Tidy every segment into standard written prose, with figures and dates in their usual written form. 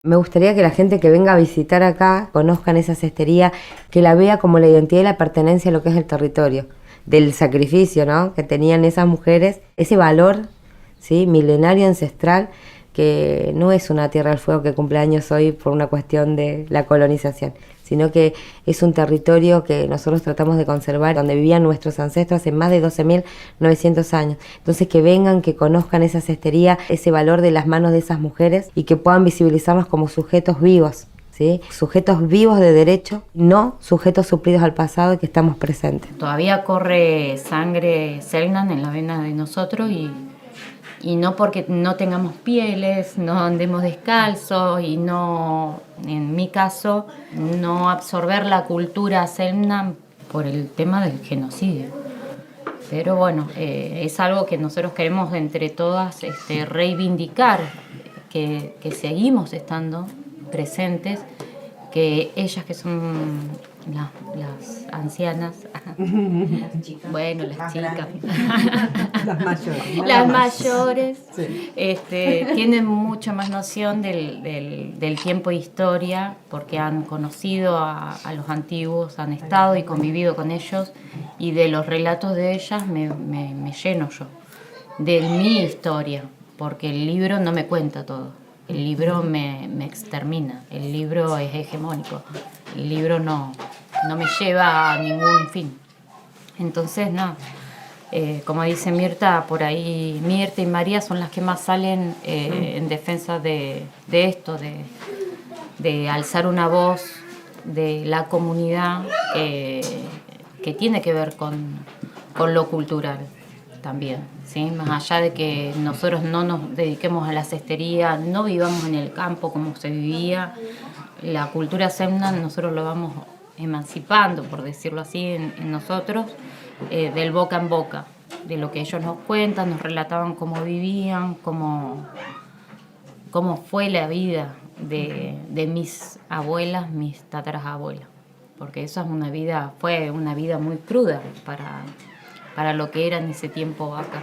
Me gustaría que la gente que venga a visitar acá conozcan esa cestería, que la vea como la identidad y la pertenencia a lo que es el territorio, del sacrificio, ¿no?, que tenían esas mujeres, ese valor, ¿sí?, milenario, ancestral, que no es una Tierra del Fuego que cumple años hoy por una cuestión de la colonización, sino que es un territorio que nosotros tratamos de conservar, donde vivían nuestros ancestros hace más de 12.900 años. Entonces que vengan, que conozcan esa cestería, ese valor de las manos de esas mujeres y que puedan visibilizarnos como sujetos vivos, ¿sí?, sujetos vivos de derecho, no sujetos suplidos al pasado y que estamos presentes. Todavía corre sangre Selknam en la vena de nosotros y no porque no tengamos pieles, no andemos descalzos y no, en mi caso, no absorber la cultura Selknam por el tema del genocidio. Pero bueno, es algo que nosotros queremos entre todas reivindicar, que seguimos estando presentes, que ellas que son las ancianas, bueno, las chicas, las mayores, sí, tienen mucho más noción del tiempo de historia, porque han conocido a los antiguos, han estado y convivido con ellos, y de los relatos de ellas me lleno yo, de mi historia, porque el libro no me cuenta todo. El libro me extermina, el libro es hegemónico, el libro no me lleva a ningún fin. Entonces, no, como dice Mirta, por ahí Mirta y María son las que más salen en defensa de esto, de alzar una voz de la comunidad que tiene que ver con lo cultural también, ¿sí? Más allá de que nosotros no nos dediquemos a la cestería, no vivamos en el campo como se vivía, la cultura Selknam nosotros lo vamos emancipando, por decirlo así, en nosotros, del boca en boca, de lo que ellos nos cuentan, nos relataban cómo vivían, cómo fue la vida de mis abuelas, mis tatarabuelas, porque eso fue una vida muy cruda para lo que era en ese tiempo acá.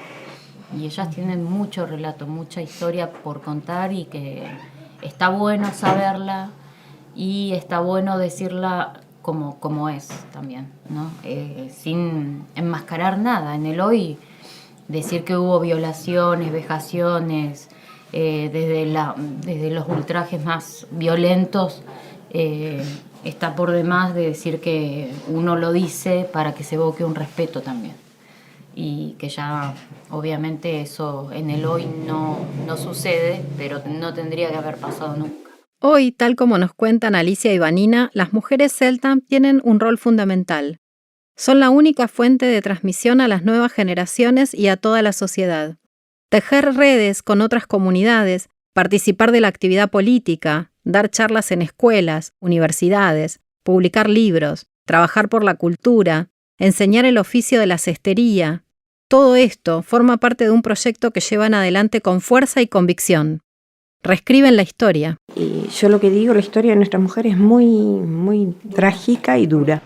Y ellas tienen mucho relato, mucha historia por contar y que está bueno saberla y está bueno decirla como es también, ¿no? Sin enmascarar nada. En el hoy, decir que hubo violaciones, vejaciones, desde los ultrajes más violentos, está por demás de decir que uno lo dice para que se evoque un respeto también. Y que ya obviamente eso en el hoy no sucede, pero no tendría que haber pasado nunca. Hoy, tal como nos cuentan Alicia y Vanina, las mujeres Selknam tienen un rol fundamental. Son la única fuente de transmisión a las nuevas generaciones y a toda la sociedad. Tejer redes con otras comunidades, participar de la actividad política, dar charlas en escuelas, universidades, publicar libros, trabajar por la cultura, enseñar el oficio de la cestería. Todo esto forma parte de un proyecto que llevan adelante con fuerza y convicción. Reescriben la historia. Y yo lo que digo, la historia de nuestra mujer es muy, muy trágica y dura.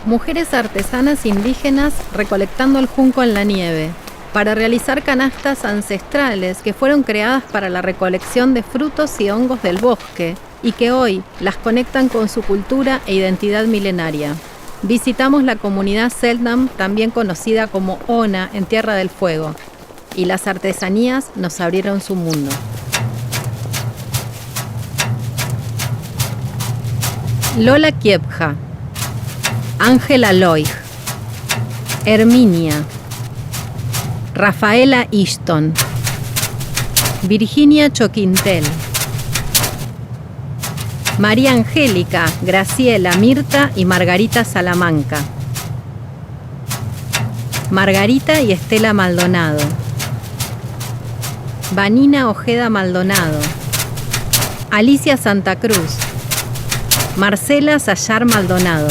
Mujeres artesanas indígenas recolectando el junco en la nieve, para realizar canastas ancestrales que fueron creadas para la recolección de frutos y hongos del bosque y que hoy las conectan con su cultura e identidad milenaria. Visitamos la comunidad Selknam, también conocida como Ona en Tierra del Fuego, y las artesanías nos abrieron su mundo. Lola Kiepja, Ángela Loig, Herminia, Rafaela Ishton, Virginia Choquintel, María Angélica, Graciela, Mirta y Margarita Salamanca, Margarita y Estela Maldonado, Vanina Ojeda Maldonado, Alicia Santa Cruz, Marcela Sayar Maldonado.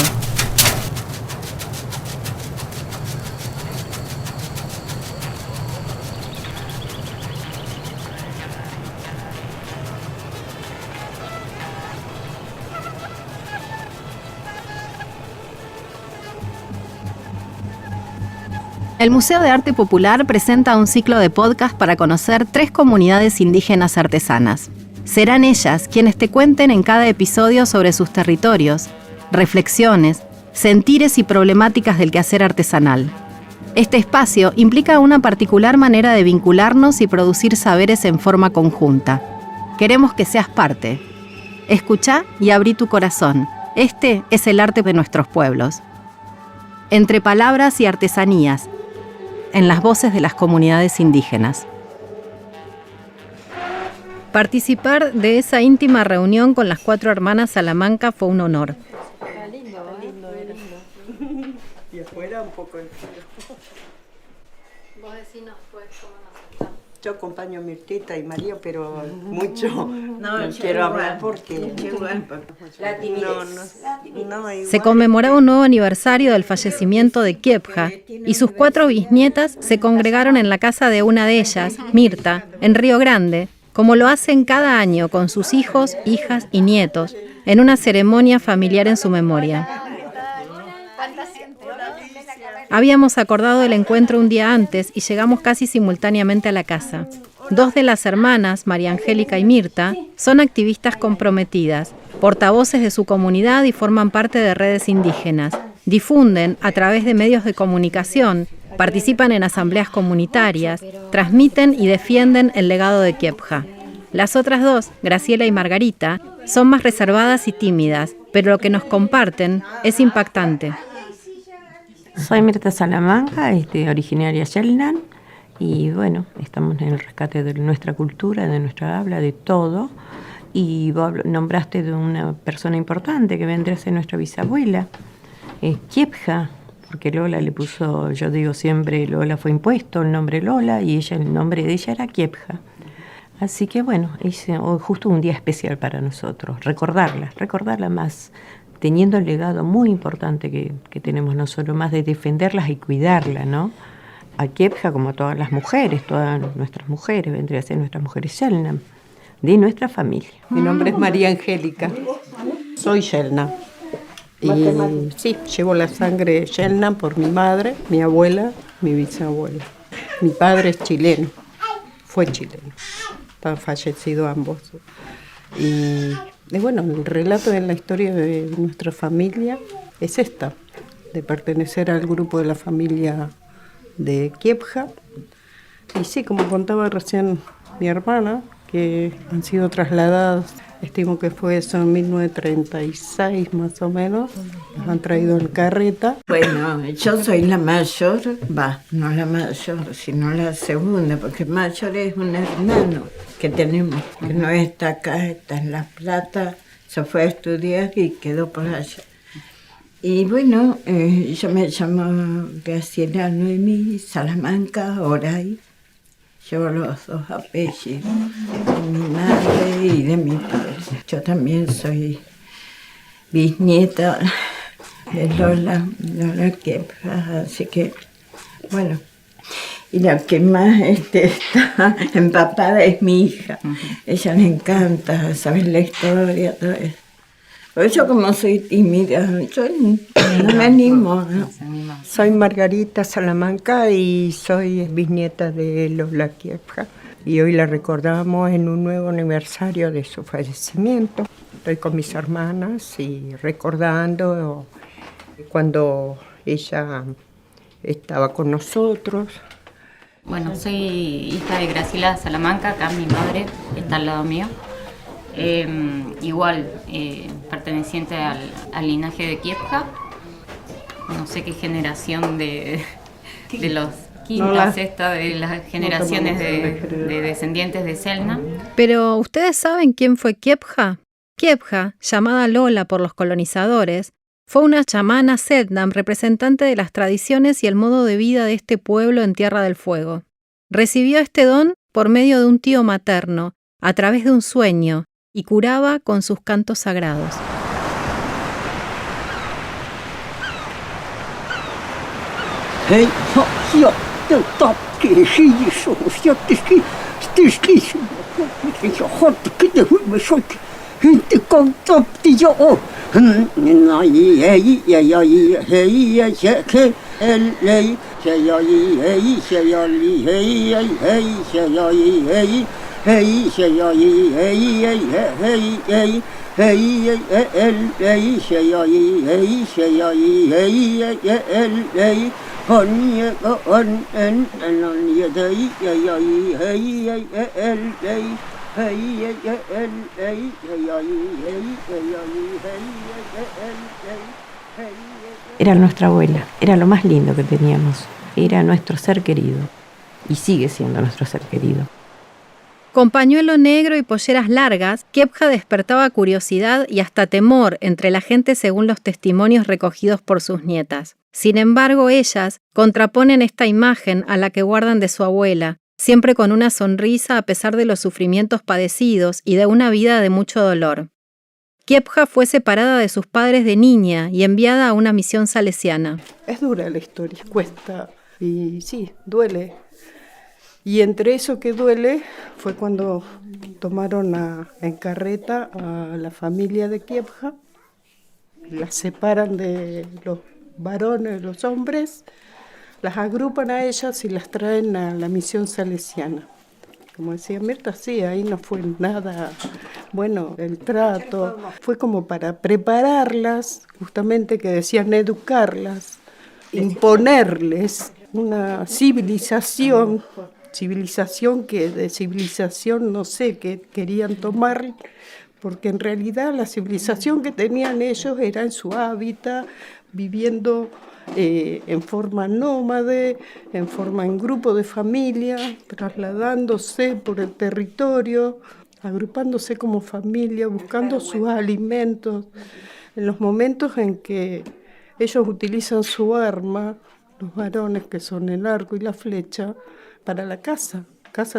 El Museo de Arte Popular presenta un ciclo de podcast para conocer 3 comunidades indígenas artesanas. Serán ellas quienes te cuenten en cada episodio sobre sus territorios, reflexiones, sentires y problemáticas del quehacer artesanal. Este espacio implica una particular manera de vincularnos y producir saberes en forma conjunta. Queremos que seas parte. Escuchá y abrí tu corazón. Este es el arte de nuestros pueblos. Entre palabras y artesanías, en las voces de las comunidades indígenas. Participar de esa íntima reunión con las 4 hermanas Salamanca fue un honor. Y afuera un poco de frío. Vos decinos pues cómo nos sentamos. Yo acompaño a Mirtita y María, pero mucho no quiero hablar porque la timidez. Se conmemoraba un nuevo aniversario del fallecimiento de Kiepja y sus 4 bisnietas se congregaron en la casa de una de ellas, Mirta, en Río Grande, como lo hacen cada año con sus hijos, hijas y nietos, en una ceremonia familiar en su memoria. Habíamos acordado el encuentro un día antes y llegamos casi simultáneamente a la casa. 2 de las hermanas, María Angélica y Mirta, son activistas comprometidas, portavoces de su comunidad y forman parte de redes indígenas. Difunden a través de medios de comunicación, participan en asambleas comunitarias, transmiten y defienden el legado de Kiepja. Las otras 2, Graciela y Margarita, son más reservadas y tímidas, pero lo que nos comparten es impactante. Soy Mirta Salamanca, originaria de Yelnan, y bueno, estamos en el rescate de nuestra cultura, de nuestra habla, de todo. Y vos nombraste de una persona importante que vendría a ser nuestra bisabuela, Kiepja, porque Lola le puso, yo digo siempre, Lola fue impuesto el nombre Lola, y ella, el nombre de ella era Kiepja. Así que bueno, es justo un día especial para nosotros, recordarla más, teniendo el legado muy importante que tenemos nosotros, más de defenderlas y cuidarlas, ¿no? A Kiepja, como a todas las mujeres, todas nuestras mujeres, vendría a ser nuestras mujeres Yelnan, de nuestra familia. Mi nombre es María Angélica, soy Yelnan. Y sí, llevo la sangre Yelnan por mi madre, mi abuela, mi bisabuela. Mi padre es chileno, fue chileno, están fallecidos ambos. Y bueno, el relato de la historia de nuestra familia es esta, de pertenecer al grupo de la familia de Kiepja. Y sí, como contaba recién mi hermana, que han sido trasladadas, estimo que fue eso en 1936 más o menos, nos han traído en carreta. Bueno, yo soy la mayor, no la mayor, sino la segunda, porque mayor es un hermano que tenemos, que no está acá, está en La Plata, se fue a estudiar y quedó por allá. Y bueno, yo me llamo Graciela Noemí Salamanca Oray. Llevo los 2 apellidos, de mi madre y de mi padre. Yo también soy bisnieta de Lola Kiepja, así que, bueno. Y la que más está empapada es mi hija. Ella le encanta saber la historia, todo eso. Pero yo como soy tímida, yo no me animo, ¿no? Soy Margarita Salamanca y soy bisnieta de Lola Kiepja. Y hoy la recordamos en un nuevo aniversario de su fallecimiento. Estoy con mis hermanas y recordando cuando ella estaba con nosotros. Bueno, soy hija de Graciela Salamanca, acá mi madre está al lado mío. Igual, perteneciente al linaje de Kiepja. No sé qué generación de los quintas de las generaciones de descendientes de Selna. Pero, ¿ustedes saben quién fue Kiepja? Kiepja, llamada Lola por los colonizadores, fue una chamana Selknam representante de las tradiciones y el modo de vida de este pueblo en Tierra del Fuego. Recibió este don por medio de un tío materno, a través de un sueño, y curaba con sus cantos sagrados. el hey se yo y hey se yo y hey hey se yo y hey hey se yo y hey hey hey hey el hey se yo y hey se yo y hey el hey con ye con en ye hey yo y hey el hey hey el hey yo y hey Era nuestra abuela, era lo más lindo que teníamos, era nuestro ser querido y sigue siendo nuestro ser querido. Con pañuelo negro y polleras largas, Kiepja despertaba curiosidad y hasta temor entre la gente según los testimonios recogidos por sus nietas. Sin embargo, ellas contraponen esta imagen a la que guardan de su abuela, siempre con una sonrisa a pesar de los sufrimientos padecidos y de una vida de mucho dolor. Kiepja fue separada de sus padres de niña y enviada a una misión salesiana. Es dura la historia, cuesta y sí, duele. Y entre eso que duele fue cuando tomaron en carreta a la familia de Kiepja, las separan de los varones, los hombres, las agrupan a ellas y las traen a la misión salesiana. Como decía Mirta, sí, ahí no fue nada bueno el trato, fue como para prepararlas, justamente que decían educarlas, imponerles una civilización que de civilización no sé qué querían tomar, porque en realidad la civilización que tenían ellos era en su hábitat, viviendo en forma nómade, en grupo de familia, trasladándose por el territorio, agrupándose como familia, buscando sus alimentos. En los momentos en que ellos utilizan su arma, los varones que son el arco y la flecha, para la caza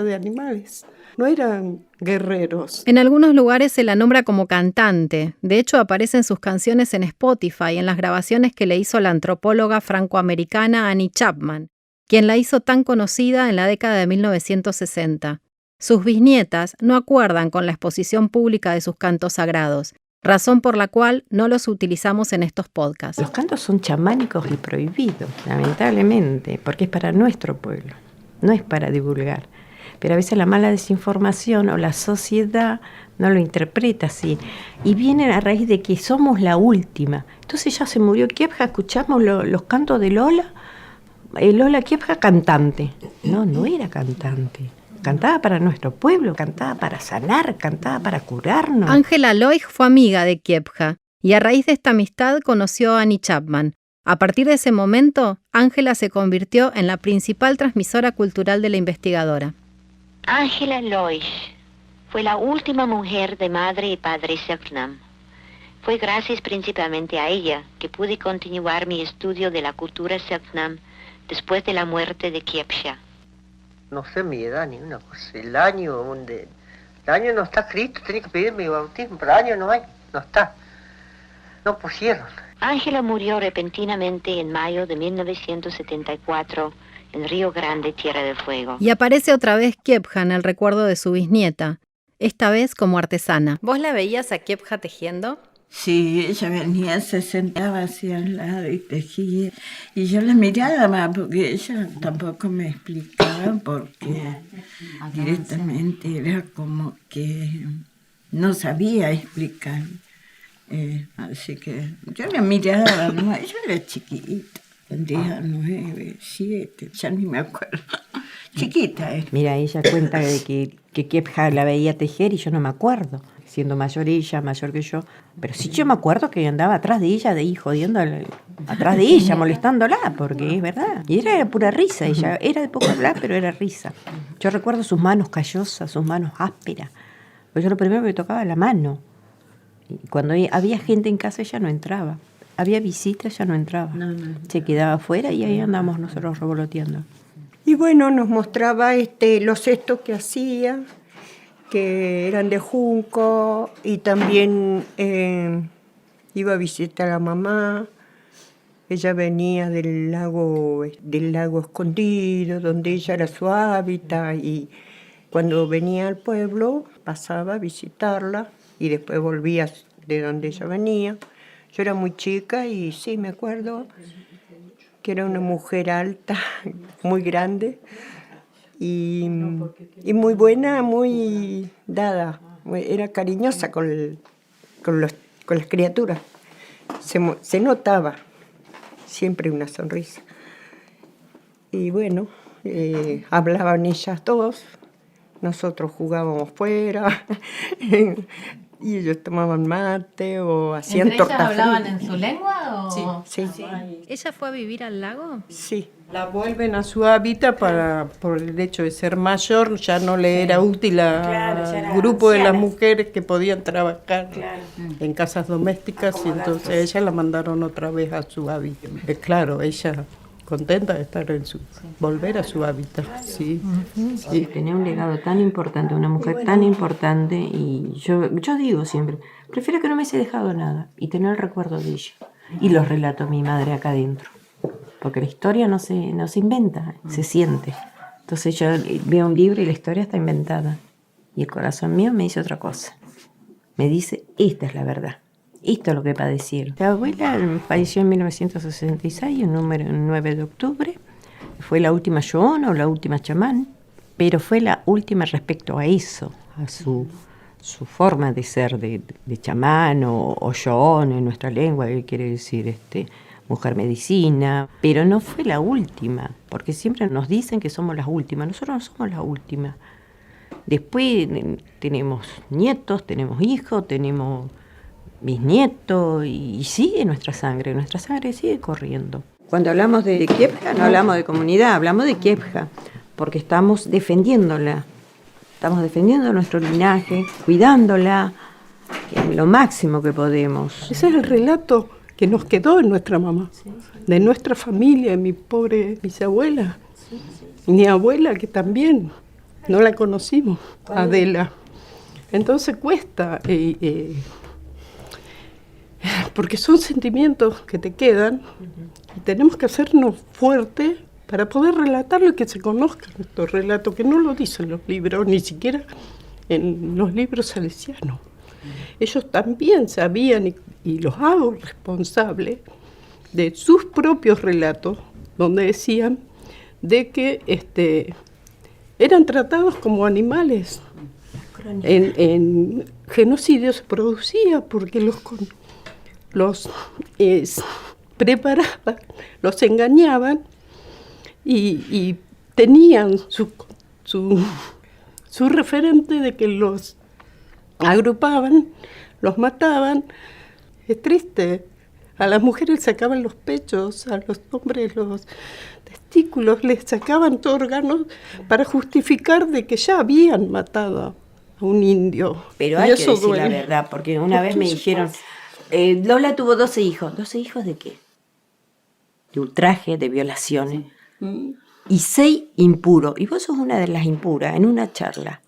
de animales. No eran guerreros. En algunos lugares se la nombra como cantante. De hecho, aparecen sus canciones en Spotify, en las grabaciones que le hizo la antropóloga francoamericana Annie Chapman, quien la hizo tan conocida en la década de 1960. Sus bisnietas no acuerdan con la exposición pública de sus cantos sagrados, razón por la cual no los utilizamos en estos podcasts. Los cantos son chamánicos y prohibidos, lamentablemente, porque es para nuestro pueblo, no es para divulgar. Pero a veces la mala desinformación o la sociedad no lo interpreta así. Y viene a raíz de que somos la última. Entonces ya se murió Kiepja, escuchamos los cantos de Lola. Lola Kiepja cantante. No era cantante. Cantaba para nuestro pueblo, cantaba para sanar, cantaba para curarnos. Ángela Loig fue amiga de Kiepja y a raíz de esta amistad conoció a Annie Chapman. A partir de ese momento, Ángela se convirtió en la principal transmisora cultural de la investigadora. Ángela Loig fue la última mujer de madre y padre Selknam. Fue gracias principalmente a ella que pude continuar mi estudio de la cultura Selknam después de la muerte de Kiepja. No sé mi edad ni una cosa. El año no está escrito, tenía que pedir mi bautismo, pero el año no hay, no está. No pusieron. Ángela murió repentinamente en mayo de 1974 en Río Grande, Tierra del Fuego. Y aparece otra vez Kiepja en el recuerdo de su bisnieta, esta vez como artesana. ¿Vos la veías a Kiepja tejiendo? Sí, ella venía, se sentaba hacia al lado y tejía. Y yo la miraba más porque ella tampoco me explicaba porque directamente era como que no sabía explicar. Así que yo la miraba, ¿no? Ella era chiquita, tendría 9, 7, ya ni me acuerdo. Chiquita era. Mira, ella cuenta de que Kiepja la veía tejer y yo no me acuerdo. Siendo mayor ella, mayor que yo. Pero sí yo me acuerdo que andaba atrás de ella, de ahí jodiendo atrás de ella, molestándola, porque es verdad. Y era pura risa, ella era de poco hablar, pero era risa. Yo recuerdo sus manos callosas, sus manos ásperas. Pues yo lo primero que me tocaba la mano. Y cuando había gente en casa ella no entraba. Había visitas, ella no entraba. No. Se quedaba afuera y ahí andamos nosotros revoloteando. Y bueno, nos mostraba los cestos que hacía, que eran de junco, y también iba a visitar a mamá. Ella venía del lago Escondido, donde ella era su hábitat, y cuando venía al pueblo pasaba a visitarla y después volvía de donde ella venía. Yo era muy chica y sí, me acuerdo que era una mujer alta, muy grande y muy buena, muy dada. Era cariñosa con las criaturas. Se notaba siempre una sonrisa. Y bueno, hablaban ellas dos, nosotros jugábamos fuera y ellos tomaban mate o hacían ¿Entre ellas tortas hablaban fritas. en su lengua? O... Sí. ¿Ella fue a vivir al lago? Sí, la vuelven a su hábitat por el hecho de ser mayor, ya no le era útil al grupo de las mujeres que podían trabajar en casas domésticas y entonces ella la mandaron otra vez a su hábitat. Claro, ella contenta de estar volver a su hábitat. Sí. Sí, tenía un legado tan importante, una mujer tan importante y yo digo siempre, prefiero que no me hubiese dejado nada y tener el recuerdo de ella. Y los relato mi madre acá adentro. Porque la historia no se inventa, se siente. Entonces yo veo un libro y la historia está inventada. Y el corazón mío me dice otra cosa. Me dice, esta es la verdad. Esto es lo que padecieron. La abuela falleció en 1966, el 9 de octubre. Fue la última Yoona o la última chamán. Pero fue la última respecto a eso, a su forma de ser de chamán o Yoona en nuestra lengua, que quiere decir mujer medicina, pero no fue la última, porque siempre nos dicen que somos las últimas, nosotros no somos las últimas. Después tenemos nietos, tenemos hijos, tenemos bisnietos y sigue nuestra sangre sigue corriendo. Cuando hablamos de Kiepja no hablamos de comunidad, hablamos de Kiepja, porque estamos defendiéndola, estamos defendiendo nuestro linaje, cuidándola lo máximo que podemos. Ese es el relato que nos quedó en nuestra mamá, de nuestra familia, de mi pobre bisabuela, mi abuela que también no la conocimos, Adela. Entonces cuesta, porque son sentimientos que te quedan y tenemos que hacernos fuertes para poder relatarlo y que se conozcan estos relatos, que no lo dicen los libros, ni siquiera en los libros salesianos. Ellos también sabían, y los hago responsables, de sus propios relatos, donde decían de que eran tratados como animales. En genocidio se producía porque los preparaban, los engañaban y tenían su referente de que los agrupaban, los mataban. Es triste. A las mujeres sacaban los pechos, a los hombres los testículos, les sacaban todo órganos para justificar de que ya habían matado a un indio. Pero hay que decir la verdad, porque una vez me dijeron, Lola tuvo 12 hijos. ¿12 hijos de qué? De ultraje, de violaciones. Y 6 impuros. Y vos sos una de las impuras en una charla.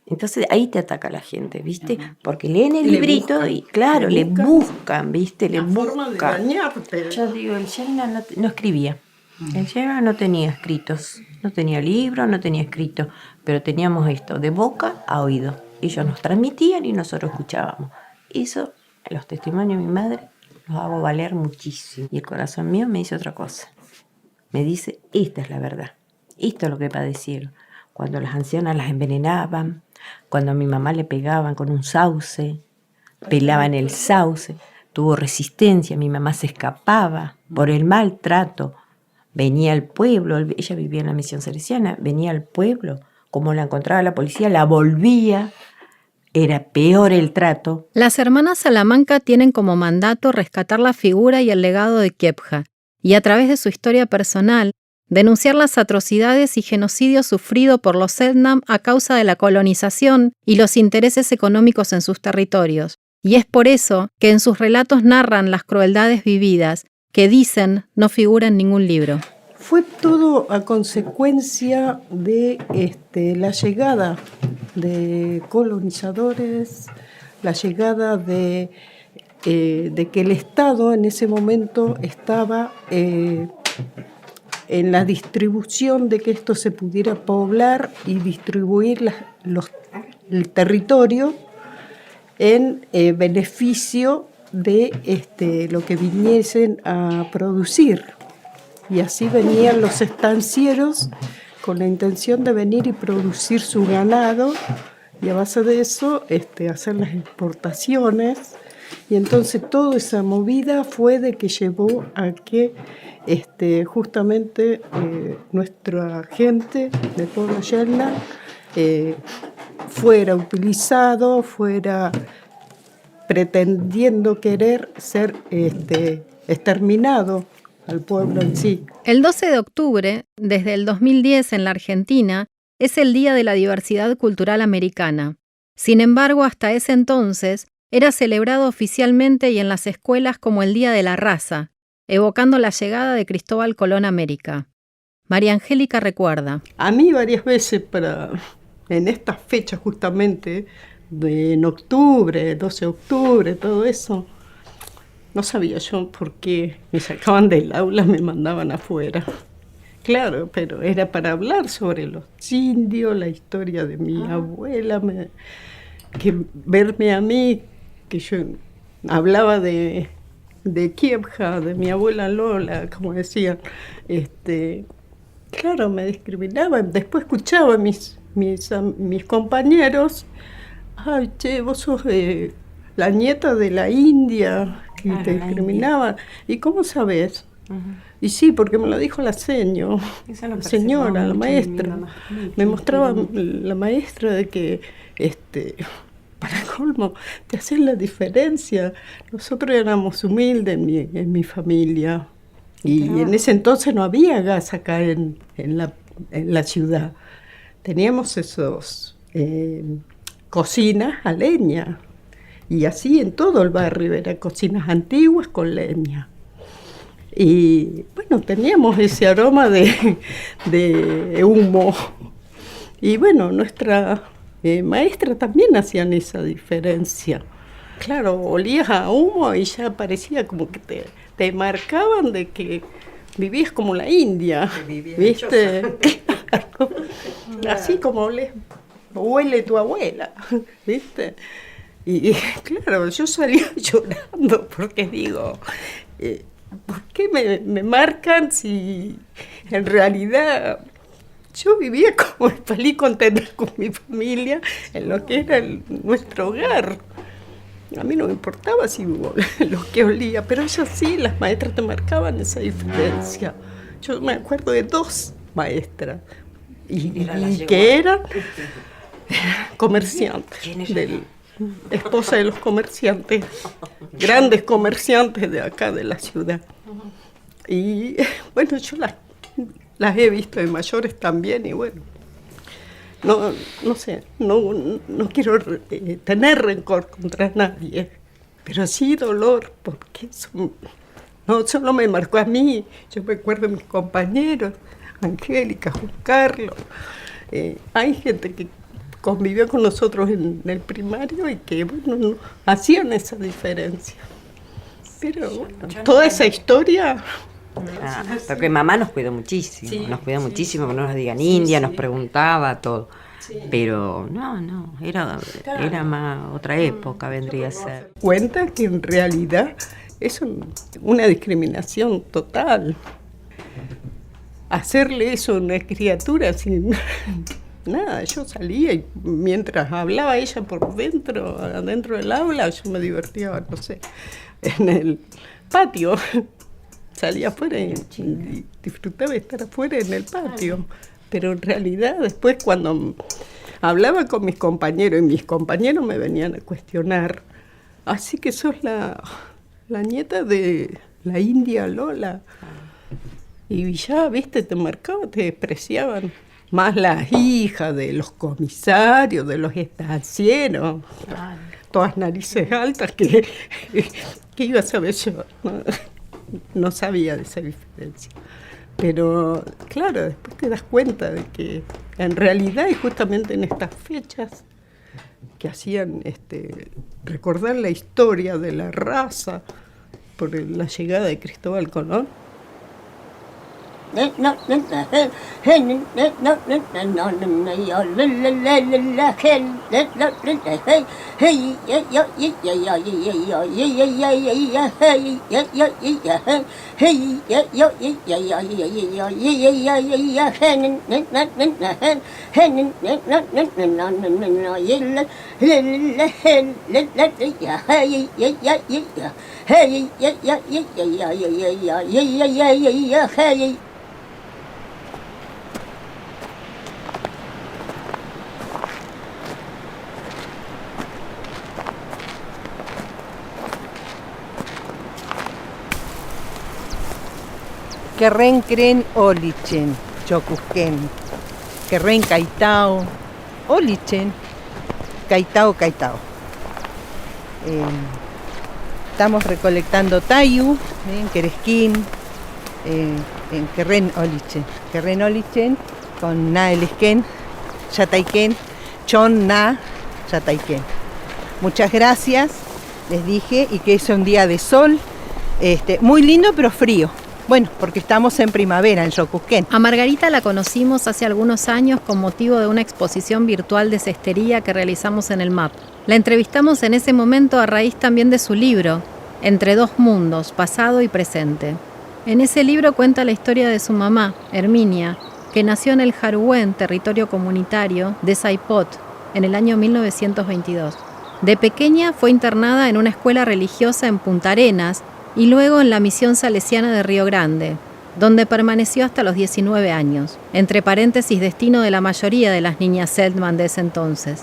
Entonces ahí te ataca la gente, ¿viste? Porque leen el librito buscan, y claro, le buscan, ¿viste? Le buscan. Yo digo, el Shelna no escribía. El Shelna no tenía escritos, no tenía libros, no tenía escritos, pero teníamos esto, de boca a oído. Ellos nos transmitían y nosotros escuchábamos. Eso, los testimonios de mi madre, los hago valer muchísimo. Y el corazón mío me dice otra cosa. Me dice, esta es la verdad. Esto es lo que padecieron. Cuando las ancianas las envenenaban, cuando a mi mamá le pegaban con un sauce, pelaban el sauce, tuvo resistencia, mi mamá se escapaba por el maltrato, venía al pueblo, ella vivía en la misión salesiana, venía al pueblo, como la encontraba la policía, la volvía, era peor el trato. Las hermanas Salamanca tienen como mandato rescatar la figura y el legado de Kiepja, y a través de su historia personal, denunciar las atrocidades y genocidios sufridos por los Selknam a causa de la colonización y los intereses económicos en sus territorios. Y es por eso que en sus relatos narran las crueldades vividas, que dicen no figura en ningún libro. Fue todo a consecuencia de la llegada de colonizadores, la llegada de que el Estado en ese momento estaba en la distribución de que esto se pudiera poblar y distribuir el territorio en beneficio de lo que viniesen a producir. Y así venían los estancieros con la intención de venir y producir su ganado y a base de eso hacer las exportaciones. Y entonces toda esa movida fue de que llevó a que justamente nuestra gente del pueblo Yelna fuera utilizado, fuera pretendiendo querer ser exterminado al pueblo en sí. El 12 de octubre, desde el 2010 en la Argentina, es el Día de la Diversidad Cultural Americana. Sin embargo, hasta ese entonces, era celebrado oficialmente y en las escuelas como el Día de la Raza, evocando la llegada de Cristóbal Colón a América. María Angélica recuerda. A mí varias veces en estas fechas justamente, en octubre, 12 de octubre, todo eso, no sabía yo por qué me sacaban del aula, me mandaban afuera. Claro, pero era para hablar sobre los indios, la historia de mi abuela, que verme a mí, que yo hablaba de Kiebja, de mi abuela Lola, como decían, claro, me discriminaban. Después escuchaba a mis compañeros, ay, che, vos sos la nieta de la India, que te discriminaban. ¿Y cómo sabés? Y sí, porque me lo dijo la señora, la maestra. Me mostraba la maestra de que, para colmo, te hacen la diferencia. Nosotros éramos humildes en mi familia. Y en ese entonces no había gas acá en la ciudad. Teníamos esos cocinas a leña. Y así en todo el barrio, eran cocinas antiguas con leña. Y bueno, teníamos ese aroma de humo. Y bueno, nuestra maestra también hacían esa diferencia. Claro, olías a humo y ya parecía como que te marcaban de que vivías como la India, ¿viste? Claro. Así como huele tu abuela, ¿viste? Y claro, yo salía llorando porque digo, ¿por qué me marcan si en realidad yo vivía como feliz, contenta con mi familia en lo que era nuestro hogar? A mí no me importaba si lo que olía, pero ellas sí, las maestras te marcaban esa diferencia. Yo me acuerdo de 2 maestras y que eran comerciantes, esposa de los comerciantes, grandes comerciantes de acá de la ciudad. Y bueno, yo las he visto de mayores también y bueno, no sé, no quiero tener rencor contra nadie, pero sí dolor, porque eso no solo me marcó a mí, yo me acuerdo de mis compañeros, Angélica, Juan Carlos, hay gente que convivió con nosotros en el primario y que, bueno, no hacían esa diferencia. Pero bueno, toda esa historia... porque mamá nos cuidó muchísimo, que no nos digan India, nos preguntaba todo. Sí. Pero no, era más otra época, vendría a ser. Cuenta que en realidad es una discriminación total. Hacerle eso a una criatura sin nada, yo salía y mientras hablaba ella por adentro del aula, yo me divertía, no sé, en el patio. Salía afuera y disfrutaba de estar afuera en el patio. Pero en realidad después cuando hablaba con mis compañeros y mis compañeros me venían a cuestionar, así que sos la nieta de la India Lola. Y ya, viste, te marcaban, te despreciaban. Más las hijas de los comisarios, de los estancieros, todas narices altas que iba a saber yo. No sabía de esa diferencia. Pero claro, después te das cuenta de que en realidad y justamente en estas fechas que hacían recordar la historia de la raza por la llegada de Cristóbal Colón, Kerren Kren Olichen, Chocusquén, Kerren Caitao, Olichen, Caitao. Estamos recolectando tayu en Queresquín, en Kerren Olichen, con Na el Esquén, Yataiquén, Chon Na Yataiquén. Muchas gracias, les dije, y que es un día de sol, muy lindo pero frío. Bueno, porque estamos en primavera en Xocusquén. A Margarita la conocimos hace algunos años con motivo de una exposición virtual de cestería que realizamos en el MAP. La entrevistamos en ese momento a raíz también de su libro, Entre dos mundos, pasado y presente. En ese libro cuenta la historia de su mamá, Herminia, que nació en el Jaruén, territorio comunitario de Saipot, en el año 1922. De pequeña fue internada en una escuela religiosa en Punta Arenas, y luego en la misión salesiana de Río Grande, donde permaneció hasta los 19 años, entre paréntesis destino de la mayoría de las niñas Seltman de ese entonces.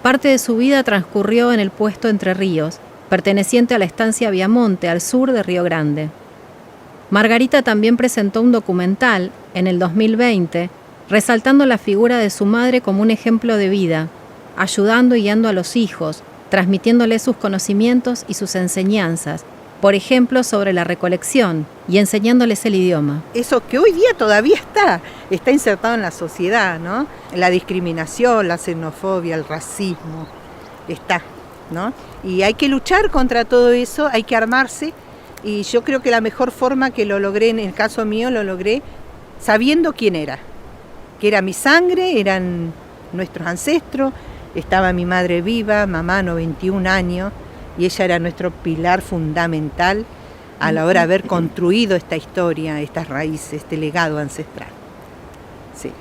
Parte de su vida transcurrió en el puesto Entre Ríos, perteneciente a la estancia Viamonte, al sur de Río Grande. Margarita también presentó un documental, en el 2020, resaltando la figura de su madre como un ejemplo de vida, ayudando y guiando a los hijos, transmitiéndoles sus conocimientos y sus enseñanzas, por ejemplo, sobre la recolección y enseñándoles el idioma. Eso que hoy día todavía está insertado en la sociedad, ¿no? La discriminación, la xenofobia, el racismo, está, ¿no? Y hay que luchar contra todo eso, hay que armarse, y yo creo que la mejor forma que lo logré, en el caso mío, lo logré sabiendo quién era, que era mi sangre, eran nuestros ancestros, estaba mi madre viva, mamá, 91 años, y ella era nuestro pilar fundamental a la hora de haber construido esta historia, estas raíces, este legado ancestral. Sí.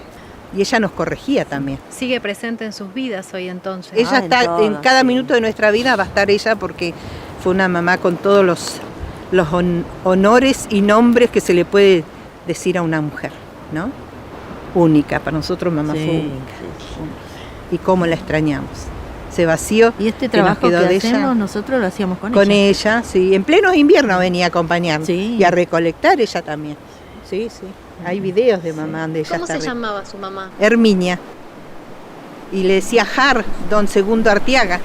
Y ella nos corregía también. Sigue presente en sus vidas hoy entonces. Ella está en cada minuto de nuestra vida, va a estar ella, porque fue una mamá con todos los honores y nombres que se le puede decir a una mujer, ¿no? Única, para nosotros mamá fue única. Y cómo la extrañamos. Se vació. Y este trabajo que hacemos nosotros lo hacíamos con ella. Con ella, sí. En pleno invierno venía a acompañarnos. Sí. Y a recolectar ella también. Sí. Hay videos de mamá donde ella ¿Cómo se llamaba su mamá? Herminia. Y le decía Jar, don Segundo Artiaga,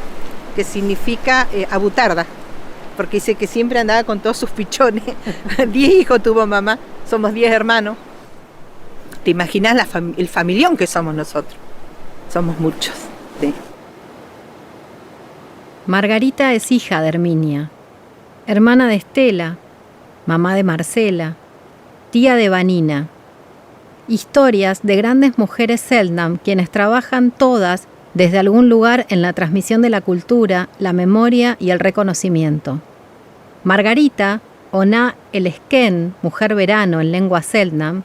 que significa abutarda. Porque dice que siempre andaba con todos sus pichones. 10 hijos tuvo mamá. Somos 10 hermanos. ¿Te imaginas el familión que somos nosotros? Somos muchos, sí. Margarita es hija de Herminia, hermana de Estela, mamá de Marcela, tía de Vanina. Historias de grandes mujeres Selknam, quienes trabajan todas desde algún lugar en la transmisión de la cultura, la memoria y el reconocimiento. Margarita, o Na el Esquén, mujer verano en lengua Selknam,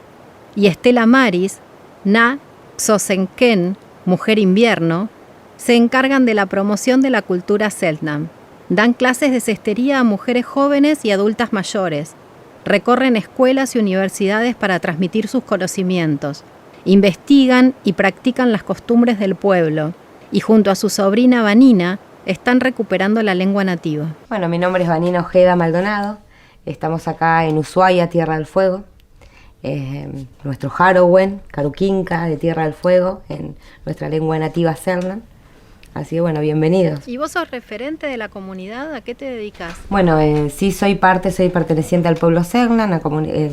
y Estela Maris, Na Xosenken, mujer invierno, se encargan de la promoción de la cultura Selknam. Dan clases de cestería a mujeres jóvenes y adultas mayores. Recorren escuelas y universidades para transmitir sus conocimientos. Investigan y practican las costumbres del pueblo. Y junto a su sobrina Vanina, están recuperando la lengua nativa. Bueno, mi nombre es Vanina Ojeda Maldonado. Estamos acá en Ushuaia, Tierra del Fuego. Nuestro Jaruén, Caruquinca de Tierra del Fuego, en nuestra lengua nativa Selknam. Así que bueno, bienvenidos. ¿Y vos sos referente de la comunidad? ¿A qué te dedicas? Bueno, sí soy perteneciente al pueblo Selknam,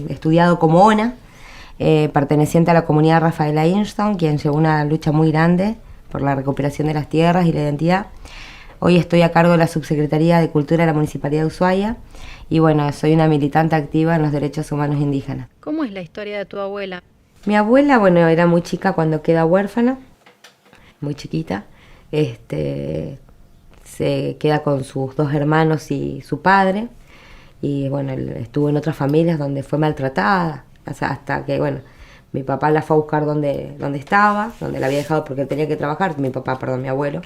estudiado como ONA, perteneciente a la comunidad Rafaela Instone, quien llevó una lucha muy grande por la recuperación de las tierras y la identidad. Hoy estoy a cargo de la Subsecretaría de Cultura de la Municipalidad de Ushuaia y bueno, soy una militante activa en los derechos humanos indígenas. ¿Cómo es la historia de tu abuela? Mi abuela, bueno, era muy chica cuando queda huérfana, muy chiquita. Se queda con sus 2 hermanos y su padre. Y bueno, estuvo en otras familias donde fue maltratada, hasta que, bueno, mi papá la fue a buscar donde estaba, donde la había dejado porque él tenía que trabajar, mi abuelo.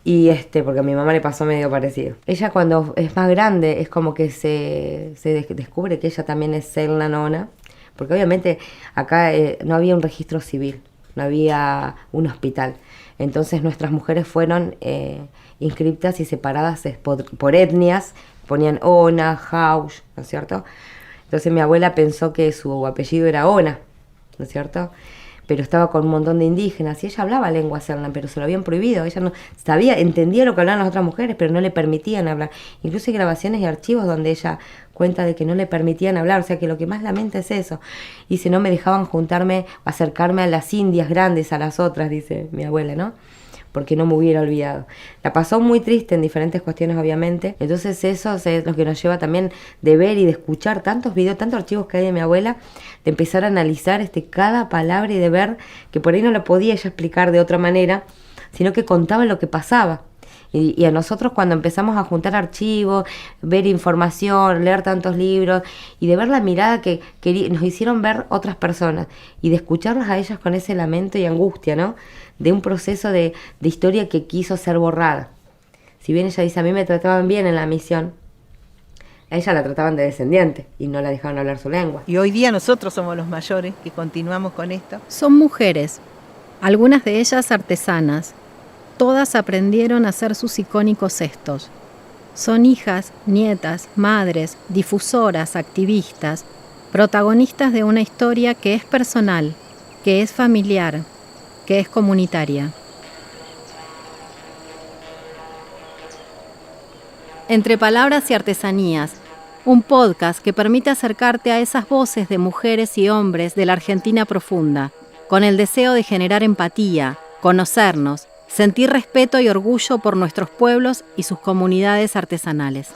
Y porque a mi mamá le pasó medio parecido. Ella cuando es más grande es como que se descubre que ella también es Selknam Ona, porque obviamente acá no había un registro civil, no había un hospital. Entonces nuestras mujeres fueron inscriptas y separadas por etnias, ponían Ona, Haush, ¿no es cierto? Entonces mi abuela pensó que su apellido era Ona, ¿no es cierto? Pero estaba con un montón de indígenas y ella hablaba lengua Selknam, pero se lo habían prohibido. Ella no sabía, entendía lo que hablaban las otras mujeres, pero no le permitían hablar. Incluso hay grabaciones y archivos donde ella cuenta de que no le permitían hablar, o sea que lo que más lamenta es eso. Y si no me dejaban acercarme a las indias grandes, a las otras, dice mi abuela, ¿no? Porque no me hubiera olvidado. La pasó muy triste en diferentes cuestiones, obviamente. Entonces eso es lo que nos lleva también de ver y de escuchar tantos videos, tantos archivos que hay de mi abuela, de empezar a analizar cada palabra y de ver que por ahí no lo podía ella explicar de otra manera, sino que contaba lo que pasaba. Y a nosotros cuando empezamos a juntar archivos, ver información, leer tantos libros y de ver la mirada que nos hicieron ver otras personas y de escucharlas a ellas con ese lamento y angustia, ¿no? De un proceso de historia que quiso ser borrada. Si bien ella dice, a mí me trataban bien en la misión, a ella la trataban de descendiente y no la dejaban hablar su lengua. Y hoy día nosotros somos los mayores que continuamos con esto. Son mujeres, algunas de ellas artesanas. Todas aprendieron a hacer sus icónicos cestos. Son hijas, nietas, madres, difusoras, activistas, protagonistas de una historia que es personal, que es familiar, que es comunitaria. Entre Palabras y Artesanías, un podcast que permite acercarte a esas voces de mujeres y hombres de la Argentina profunda, con el deseo de generar empatía, conocernos, sentir respeto y orgullo por nuestros pueblos y sus comunidades artesanales.